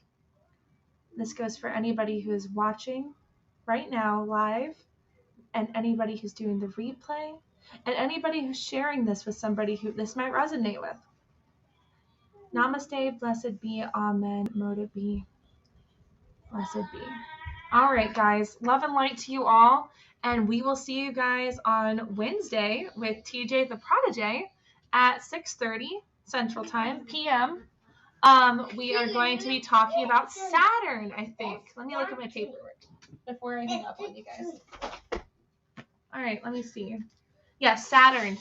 This goes for anybody who is watching right now live, and anybody who's doing the replay, and anybody who's sharing this with somebody who this might resonate with. Namaste, blessed be, amen, mote be, blessed be. All right, guys, love and light to you all, and we will see you guys on Wednesday with TJ the Prodigy at 6:30 Central Time, p.m. We are going to be talking about Saturn, I think. Let me look at my paperwork before I hang up on you guys. All right, let me see. Yes, Saturn.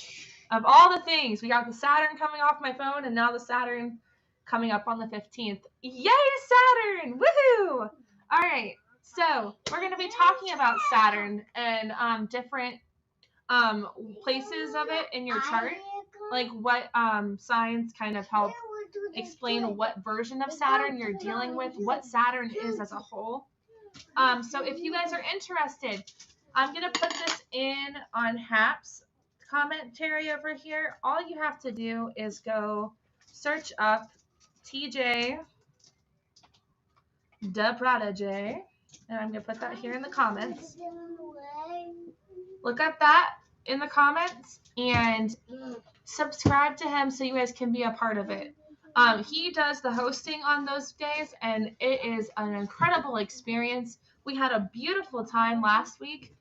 Of all the things, we got the Saturn coming off my phone, and now the Saturn coming up on the 15th. Yay, Saturn! Woohoo! All right, so we're going to be talking about Saturn and different places of it in your chart, like what signs kind of help explain what version of Saturn you're dealing with, what Saturn is as a whole. So if you guys are interested, I'm going to put this in on Hap's commentary over here. All you have to do is go search up TJ the Prodigy, and I'm going to put that here in the comments. Look up that in the comments and subscribe to him so you guys can be a part of it. He does the hosting on those days, and it is an incredible experience. We had a beautiful time last week,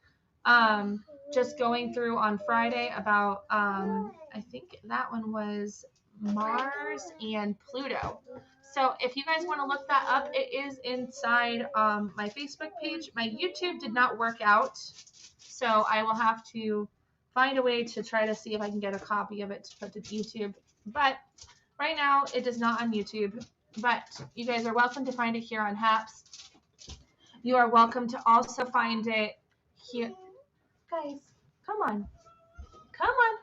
just going through on Friday about, I think that one was Mars and Pluto. So if you guys want to look that up, it is inside my Facebook page. My YouTube did not work out, so I will have to find a way to try to see if I can get a copy of it to put to YouTube. But right now, it is not on YouTube. But you guys are welcome to find it here on Haps. You are welcome to also find it here. Guys, come on. Come on.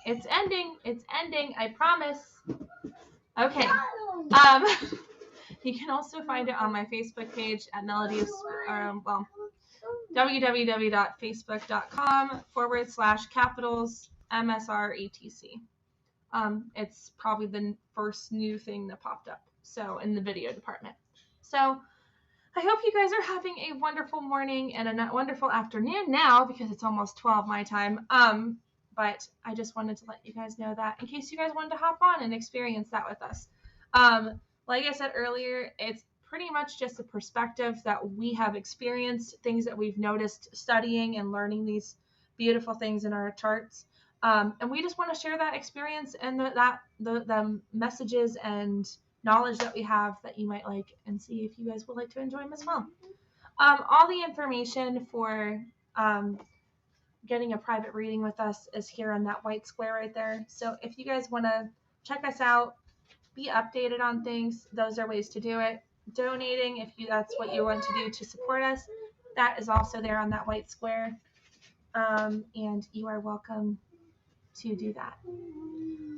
It's ending. It's ending. I promise. Okay. You can also find it on my Facebook page at www.facebook.com/MSRATC. It's probably the first new thing that popped up. So in the video department. So I hope you guys are having a wonderful morning and a wonderful afternoon now because it's almost 12 my time. But I just wanted to let you guys know that in case you guys wanted to hop on and experience that with us. Like I said earlier, it's pretty much just a perspective that we have experienced, things that we've noticed studying and learning these beautiful things in our charts. And we just want to share that experience and the messages and knowledge that we have that you might like, and see if you guys would like to enjoy them as well. All the information for getting a private reading with us is here on that white square right there. So if you guys want to check us out, be updated on things, those are ways to do it. Donating, if that's what you want to do to support us, that is also there on that white square. And you are welcome to do that.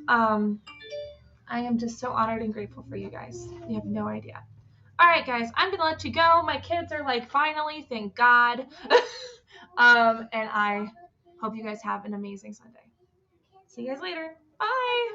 I am just so honored and grateful for you guys. You have no idea. All right, guys, I'm going to let you go. My kids are like, finally, thank God. And I hope you guys have an amazing Sunday. See you guys later. Bye.